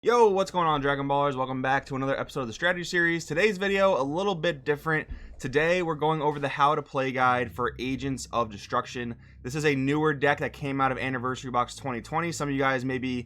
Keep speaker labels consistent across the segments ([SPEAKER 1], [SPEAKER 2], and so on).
[SPEAKER 1] Yo, what's going on, Dragon Ballers? Welcome back to another episode of the strategy series. Today's video a little bit different. Today we're going over the how to play guide for Agents of Destruction. This is a newer deck that came out of Anniversary Box 2020. Some of you guys may be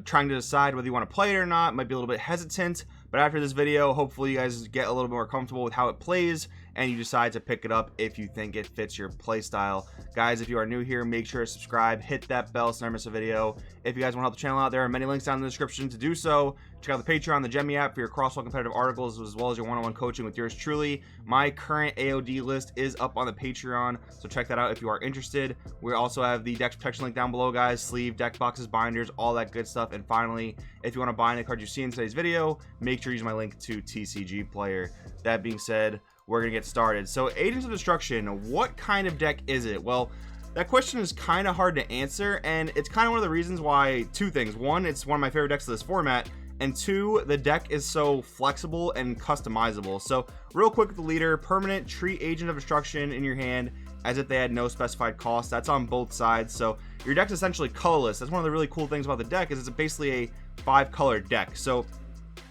[SPEAKER 1] trying to decide whether you want to play it or not, might be a little bit hesitant, but after this video hopefully you guys get a little more comfortable with how it plays and you decide to pick it up if you think it fits your play style. Guys, if you are new here, make sure to subscribe, hit that bell so you never miss a video. If you guys want to help the channel out, there are many links down in the description to do so. Check out the Patreon, the Gemmy app for your crosswalk competitive articles, as well as your one-on-one coaching with yours truly. My current AOD list is up on the Patreon, so check that out if you are interested. We also have the deck protection link down below, guys, sleeve, deck boxes, binders, all that good stuff. And finally, if you want to buy any cards you see in today's video, make sure you use my link to TCG Player. That being said, we're gonna get started. So Agents of Destruction, what kind of deck is it? Well, that question is kind of hard to answer, and it's kind of one of the reasons why. Two things: one, it's one of my favorite decks of this format, and two, the deck is so flexible and customizable. So real quick with the leader: permanent, treat Agent of Destruction in your hand as if they had no specified cost. That's on both sides, so your deck's essentially colorless. That's one of the really cool things about the deck, is it's basically a 5-color deck. So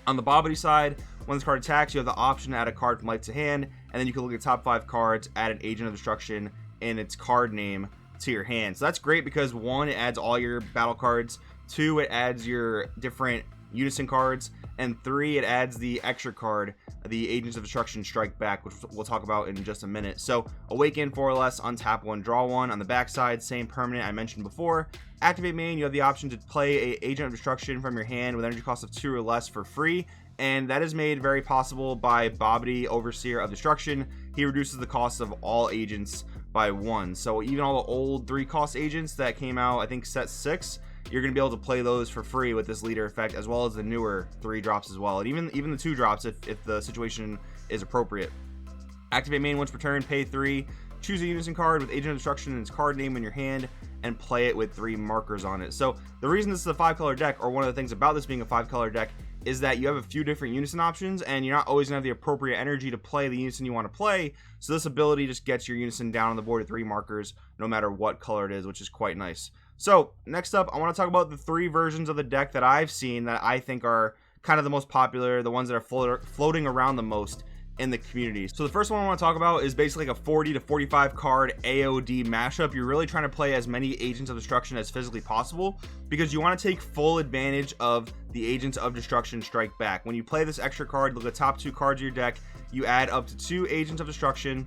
[SPEAKER 1] on the Bobbity side, when this card attacks, you have the option to add a card from light to hand, and then you can look at top 5 cards, add an Agent of Destruction in its card name to your hand. So that's great because 1, it adds all your battle cards, 2, it adds your different unison cards, and 3, it adds the extra card, the Agents of Destruction Strike Back, which we'll talk about in just a minute. So awaken 4 or less, untap 1, draw 1. On the backside, same permanent I mentioned before. Activate main, you have the option to play a Agent of Destruction from your hand with energy cost of 2 or less for free, and that is made very possible by Bobbity, Overseer of Destruction. He reduces the cost of all agents by 1. So even all the old 3-cost agents that came out, I think set 6, you're going to be able to play those for free with this leader effect, as well as the newer 3 drops as well, and even the 2 drops if the situation is appropriate. Activate main once per turn, pay 3, choose a unison card with Agent of Destruction and its card name in your hand, and play it with 3 markers on it. So the reason this is a 5-color deck, or one of the things about this being a 5-color deck, is that you have a few different unison options, and you're not always gonna have the appropriate energy to play the unison you want to play. So this ability just gets your unison down on the board at 3 markers, no matter what color it is, which is quite nice. So next up, I want to talk about the 3 versions of the deck that I've seen that I think are kind of the most popular, the ones that are floating around the most in the community. So the first one I want to talk about is basically like a 40 to 45 card AOD mashup. You're really trying to play as many Agents of Destruction as physically possible, because you want to take full advantage of the Agents of Destruction Strike Back. When you play this extra card, look at the top 2 cards of your deck, you add up to 2 Agents of Destruction,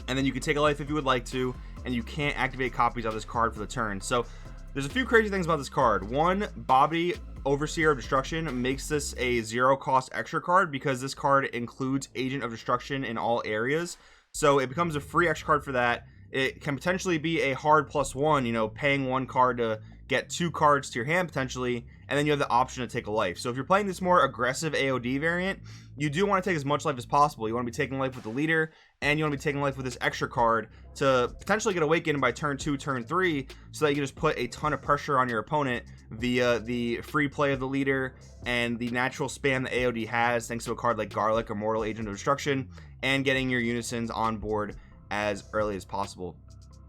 [SPEAKER 1] and then you can take a life if you would like to, and you can't activate copies of this card for the turn. So there's a few crazy things about this card. One, Bobbity, Overseer of Destruction, makes this a 0-cost extra card because this card includes Agent of Destruction in all areas. So it becomes a free extra card for that. It can potentially be a hard +1, paying 1 card to get 2 cards to your hand potentially, and then you have the option to take a life. So if you're playing this more aggressive AOD variant, you do want to take as much life as possible. You want to be taking life with the leader, and you want to be taking life with this extra card to potentially get awakened by turn 2, turn 3, so that you can just put a ton of pressure on your opponent via the free play of the leader and the natural spam the AOD has, thanks to a card like Garlic or Mortal Agent of Destruction, and getting your unisons on board as early as possible.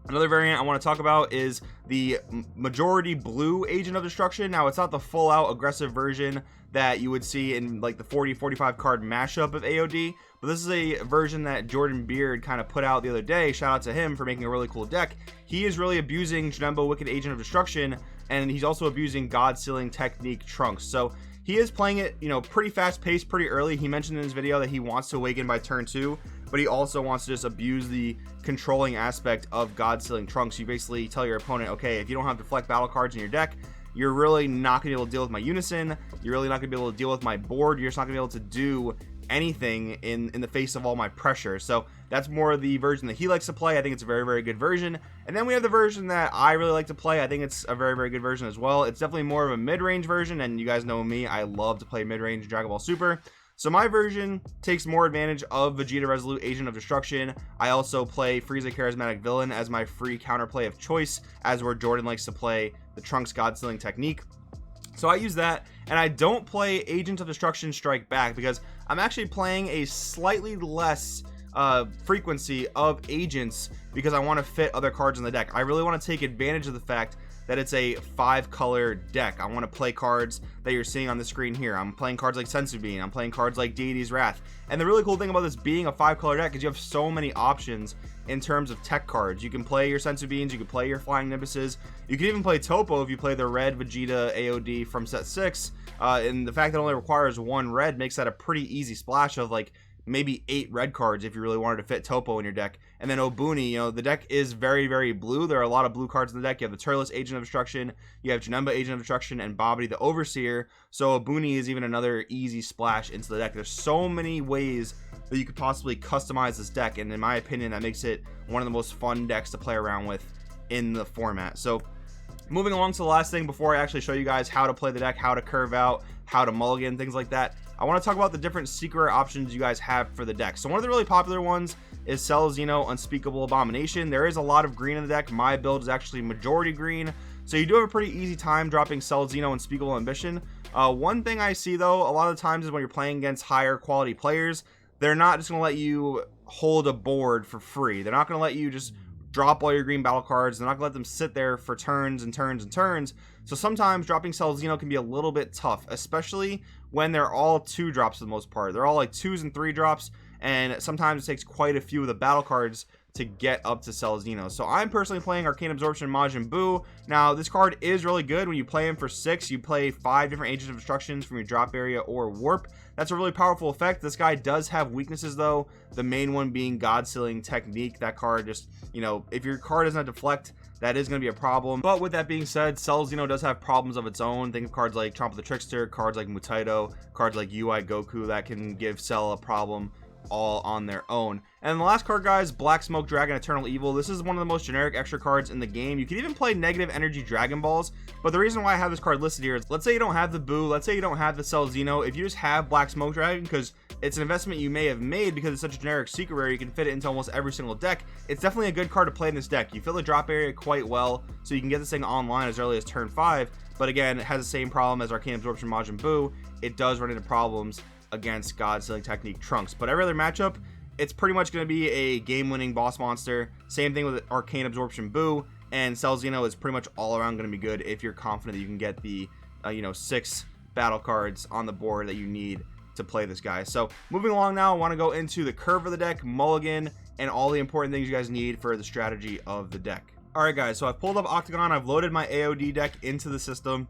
[SPEAKER 1] Another variant I want to talk about is the majority blue Agent of Destruction. Now, it's not the full out aggressive version that you would see in like the 40-45 card mashup of AOD, but this is a version that Jordan Beard kind of put out the other day. Shout out to him for making a really cool deck. He is really abusing Janemba Wicked Agent of Destruction, and he's also abusing God Sealing Technique Trunks. So he is playing it, pretty fast paced, pretty early. He mentioned in his video that he wants to awaken by turn 2, but he also wants to just abuse the controlling aspect of God Sealing Trunks. You basically tell your opponent, okay, if you don't have deflect battle cards in your deck, you're really not going to be able to deal with my unison. You're really not going to be able to deal with my board. You're just not going to be able to do anything in the face of all my pressure. So that's more of the version that he likes to play. I think it's a very, very good version. And then we have the version that I really like to play. I think it's a very, very good version as well. It's definitely more of a mid-range version, and you guys know me, I love to play mid-range Dragon Ball Super. So my version takes more advantage of Vegeta Resolute Agent of Destruction. I also play Frieza Charismatic Villain as my free counterplay of choice, as where Jordan likes to play the Trunks God Sealing Technique. So I use that, and I don't play Agent of Destruction Strike Back because I'm actually playing a slightly less frequency of agents because I want to fit other cards in the deck. I really want to take advantage of the fact that it's a 5-color deck. I want to play cards that you're seeing on the screen here. I'm playing cards like Sensu Bean, I'm playing cards like Deity's Wrath. And the really cool thing about this being a 5-color deck is you have so many options in terms of tech cards. You can play your Sensu Beans, you can play your Flying Nimbuses, you can even play Topo if you play the red Vegeta AOD from set 6. And the fact that it only requires 1 red makes that a pretty easy splash of like maybe 8 red cards if you really wanted to fit Topo in your deck. And then Obuni, you know, the deck is very, very blue. There are a lot of blue cards in the deck. You have the Turles, Agent of Destruction, you have Janemba, Agent of Destruction, and Babidi, the Overseer. So Obuni is even another easy splash into the deck. There's so many ways that you could possibly customize this deck, and in my opinion, that makes it one of the most fun decks to play around with in the format. So moving along to the last thing before I actually show you guys how to play the deck, how to curve out, how to mulligan, things like that, I want to talk about the different secret options you guys have for the deck. So one of the really popular ones is Celestino Unspeakable Abomination. There is a lot of green in the deck. My build is actually majority green, so you do have a pretty easy time dropping Celestino Unspeakable Ambition. One thing I see though a lot of the times is when you're playing against higher quality players, they're not just going to let you hold a board for free. They're not going to let you just drop all your green battle cards. They're not gonna let them sit there for turns and turns and turns. So sometimes dropping Celestino can be a little bit tough, especially when they're all 2 drops for the most part. They're all like 2s and 3 drops, and sometimes it takes quite a few of the battle cards to get up to Celestino. So I'm personally playing Arcane Absorption Majin Buu. Now this card is really good. When you play him for 6, you play 5 different Agents of Destructions from your drop area or Warp. That's a really powerful effect. This guy does have weaknesses though, the main one being God Sealing Technique. That card just, you know, if your card doesn't deflect, that is going to be a problem. But with that being said, Celestino does have problems of its own. Think of cards like Trump the Trickster, cards like Mutaito, cards like UI Goku that can give Cell a problem all on their own. And the last card, guys, Black Smoke Dragon Eternal Evil. This is one of the most generic extra cards in the game. You can even play Negative Energy Dragon Balls, but the reason why I have this card listed here is, let's say you don't have the Buu, let's say you don't have the Celestino, if you just have Black Smoke Dragon, because it's an investment you may have made because it's such a generic secret rare, you can fit it into almost every single deck. It's definitely a good card to play in this deck. You fill the drop area quite well, so you can get this thing online as early as turn 5, but again, it has the same problem as Arcane Absorption Majin Buu. It does run into problems against God Sealing Technique Trunks, but every other matchup, it's pretty much going to be a game-winning boss monster. Same thing with Arcane Absorption Buu, and Celestino is pretty much all around going to be good if you're confident that you can get the 6 battle cards on the board that you need to play this guy. So moving along now, I want to go into the curve of the deck, mulligan, and all the important things you guys need for the strategy of the deck. Alright guys, so I've pulled up Octagon, I've loaded my AOD deck into the system.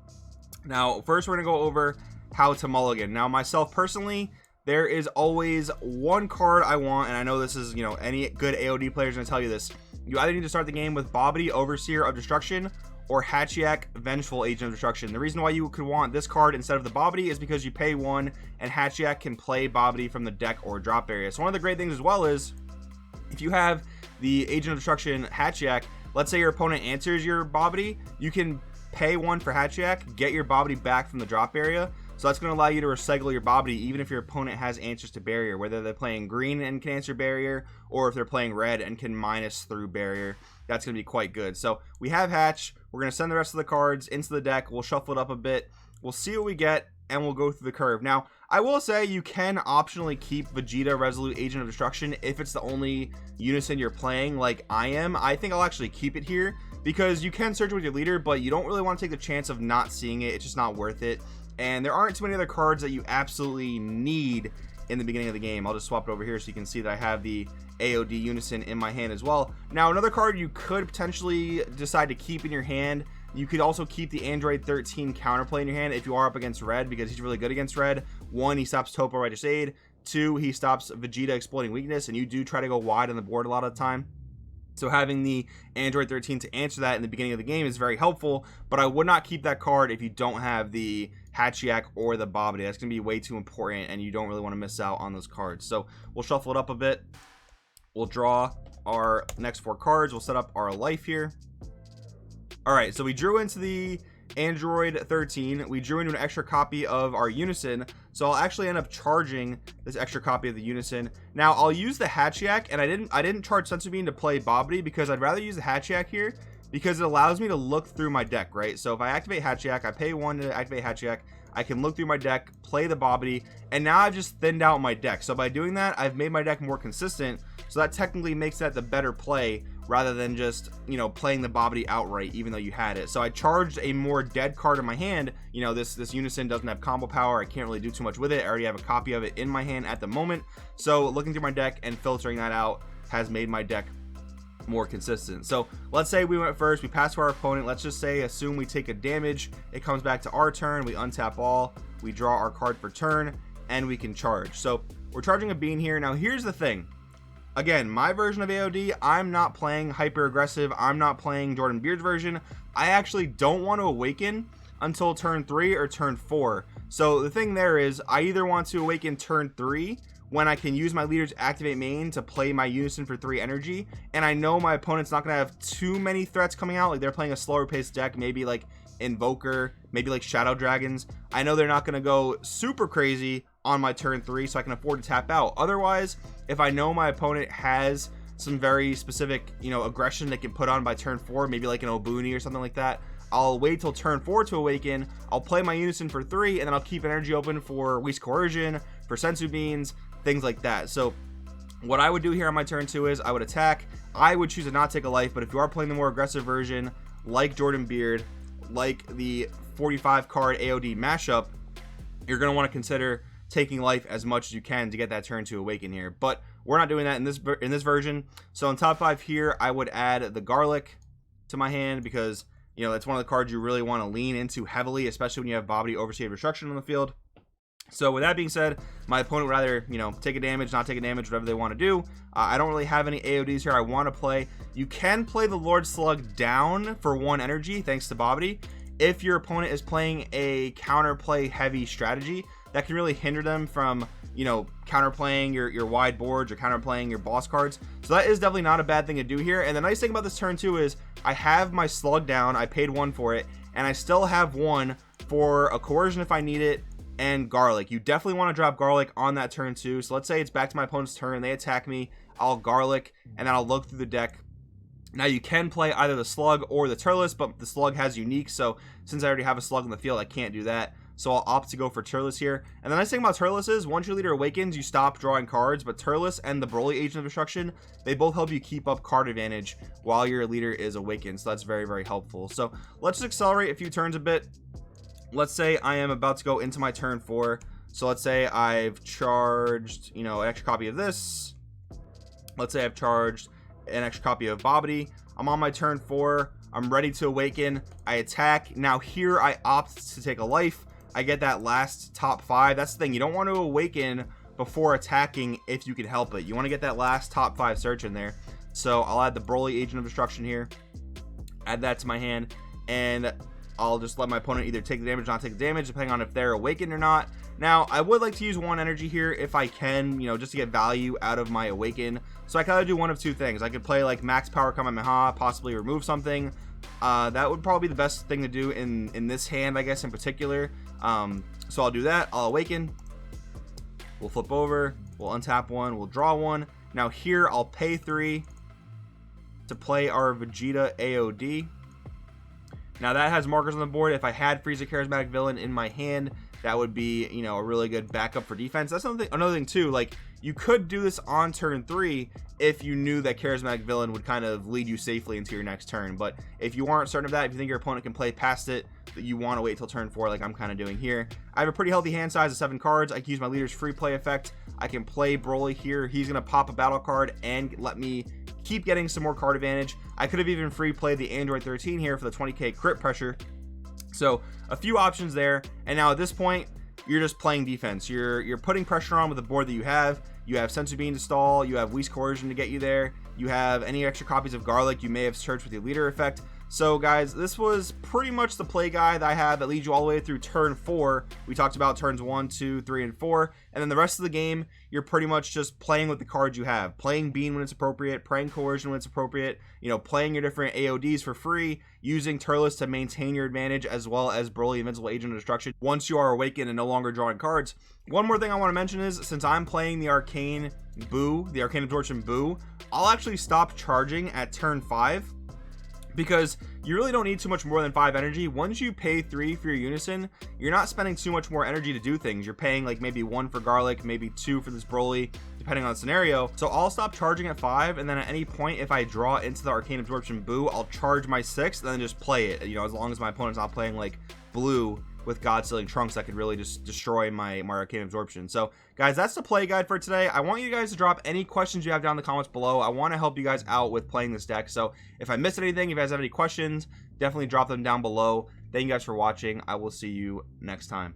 [SPEAKER 1] Now first we're going to go over how to mulligan. Now myself personally, there is always one card I want, and I know this is, any good AOD player is going to tell you this. You either need to start the game with Babidi, Overseer of Destruction, or Hatchiyak, Vengeful Agent of Destruction. The reason why you could want this card instead of the Babidi is because you pay 1, and Hatchiyak can play Babidi from the deck or drop area. So one of the great things as well is, if you have the Agent of Destruction Hatchiyak, let's say your opponent answers your Babidi, you can pay 1 for Hatchiyak, get your Babidi back from the drop area. So that's going to allow you to recycle your Babidi even if your opponent has answers to barrier, whether they're playing green and can answer barrier, or if they're playing red and can minus through barrier. That's going to be quite good. So we have Hatch. We're going to send the rest of the cards into the deck. We'll shuffle it up a bit. We'll see what we get, and we'll go through the curve. Now, I will say you can optionally keep Vegeta, Resolute, Agent of Destruction if it's the only unison you're playing like I am. I think I'll actually keep it here because you can search with your leader, but you don't really want to take the chance of not seeing it. It's just not worth it. And there aren't too many other cards that you absolutely need in the beginning of the game. I'll just swap it over here so you can see that I have the AOD Unison in my hand as well. Now, another card you could potentially decide to keep in your hand, you could also keep the Android 13 counterplay in your hand if you are up against red, because he's really good against red. 1, he stops Topo Righteous Aid. 2, he stops Vegeta Exploiting Weakness, and you do try to go wide on the board a lot of the time. So having the Android 13 to answer that in the beginning of the game is very helpful, but I would not keep that card if you don't have the Hatchiyak or the Babidi. That's going to be way too important, and you don't really want to miss out on those cards. So we'll shuffle it up a bit. We'll draw our next 4 cards. We'll set up our life here. Alright, so we drew into the Android 13. We drew into an extra copy of our Unison, so I'll actually end up charging this extra copy of the Unison. Now I'll use the Hatchiyak, and I didn't charge Sensu Bean to play Babidi because I'd rather use the Hatchiyak here because it allows me to look through my deck, right? So if I activate Hatchiyak, I pay 1 to activate Hatchiyak, I can look through my deck, play the Bobbity, and now I've just thinned out my deck. So by doing that, I've made my deck more consistent, so that technically makes that the better play rather than just, you know, playing the Bobbity outright even though you had it. So I charged a more dead card in my hand. You know, this Unison doesn't have combo power. I can't really do too much with it. I already have a copy of it in my hand at the moment. So looking through my deck and filtering that out has made my deck more consistent. So let's say we went first, we pass to our opponent. Let's just say, assume we take a damage, it comes back to our turn, we untap all, we draw our card for turn, and we can charge. So we're charging a bean here. Now here's the thing, again, my version of AOD, I'm not playing hyper aggressive, I'm not playing Jordan Beard's version. I actually don't want to awaken until turn 3 or turn 4. So the thing there is, I either want to awaken turn 3 when I can use my leader's activate main to play my Unison for 3 energy, and I know my opponent's not gonna have too many threats coming out, like they're playing a slower paced deck, maybe like Invoker, maybe like Shadow Dragons. I know they're not gonna go super crazy on my turn 3, so I can afford to tap out. Otherwise, if I know my opponent has some very specific, you know, aggression they can put on by turn 4, maybe like an Obuni or something like that, I'll wait till turn 4 to awaken, I'll play my Unison for 3, and then I'll keep energy open for Whisk Coercion, for Sensu Beans, things like that. So what I would do here on my turn 2 is I would attack. I would choose to not take a life, but if you are playing the more aggressive version, like Jordan Beard, like the 45 card AOD mashup, you're going to want to consider taking life as much as you can to get that turn 2 awaken here. But we're not doing that in this version. So in top 5 here, I would add the Garlic to my hand because, you know, that's one of the cards you really want to lean into heavily, especially when you have Bobbity, Overseer of Destruction on the field. So with that being said, my opponent would either, you know, take a damage, not take a damage, whatever they want to do. I don't really have any AODs here I want to play. You can play the Lord Slug down for 1 energy thanks to Bobbity. If your opponent is playing a counterplay heavy strategy, that can really hinder them from, you know, counterplaying your wide boards or counterplaying your boss cards. So that is definitely not a bad thing to do here. And the nice thing about this turn 2 is I have my Slug down, I paid 1 for it, and I still have 1 for a Coercion if I need it, and Garlic. You definitely want to drop Garlic on that turn 2. So let's say it's back to my opponent's turn, they attack me, I'll Garlic, and then I'll look through the deck. Now you can play either the Slug or the Turles, but the Slug has unique, so since I already have a Slug in the field, I can't do that. So I'll opt to go for Turles here. And the nice thing about Turles is, once your leader awakens, you stop drawing cards, but Turles and the Broly Agent of Destruction, they both help you keep up card advantage while your leader is awakened, so that's very, very helpful. So let's just accelerate a few turns a bit. Let's say I am about to go into my turn 4. So let's say I've charged, you know, an extra copy of this. Let's say I've charged an extra copy of Bobbity. I'm on my turn 4. I'm ready to awaken. I attack. Now here I opt to take a life. I get that last top 5. That's the thing. You don't want to awaken before attacking if you can help it. You want to get that last top 5 search in there. So I'll add the Broly Agent of Destruction here. Add that to my hand. And I'll just let my opponent either take the damage or not take the damage, depending on if they're awakened or not. Now, I would like to use 1 energy here if I can, you know, just to get value out of my awaken. So I can either do one of 2 things. I could play like Max Power Kamehameha, possibly remove something. That would probably be the best thing to do in this hand, I guess, in particular. So I'll do that. I'll awaken. We'll flip over. We'll untap 1. We'll draw 1. Now here, I'll pay 3 to play our Vegeta AOD. Now that has markers on the board. If I had Frieza Charismatic Villain in my hand, that would be, you know, a really good backup for defense. That's another thing too. Like, you could do this on turn 3 if you knew that Charismatic Villain would kind of lead you safely into your next turn. But if you aren't certain of that, if you think your opponent can play past it, that you want to wait till turn 4, like I'm kind of doing here. I have a pretty healthy hand size of 7 cards. I can use my leader's free play effect. I can play Broly here. He's going to pop a battle card and let me keep getting some more card advantage. I could have even free played the Android 13 here for the 20k crit pressure. So a few options there. And now at this point, you're just playing defense. You're putting pressure on with the board that you have. You have Sensu Bean to stall. You have Whisk Coercion to get you there. You have any extra copies of Garlic you may have searched with your leader effect. So guys, this was pretty much the play guide that I have that leads you all the way through turn 4. We talked about turns 1, 2, 3, and 4. And then the rest of the game, you're pretty much just playing with the cards you have. Playing Bean when it's appropriate, playing Coercion when it's appropriate, you know, playing your different AODs for free, using Turles to maintain your advantage, as well as Broly Invincible Agent of Destruction once you are awakened and no longer drawing cards. One more thing I want to mention is, since I'm playing the Arcane Boo, the Arcane Absorption Boo, I'll actually stop charging at turn 5. because you really don't need too much more than 5 energy. Once you pay 3 for your unison, you're not spending too much more energy to do things. You're paying like maybe 1 for garlic, maybe 2 for this Broly, depending on the scenario. So I'll stop charging at 5, and then at any point if I draw into the Arcane Absorption Boo, I'll charge my 6th and then just play it, you know, as long as my opponent's not playing like blue with God Sealing Trunks that could really just destroy my Arcane Absorption. So guys, that's the play guide for today. I want you guys to drop any questions you have down in the comments below. I want to help you guys out with playing this deck. So if I missed anything, if you guys have any questions, definitely drop them down below. Thank you guys for watching. I will see you next time.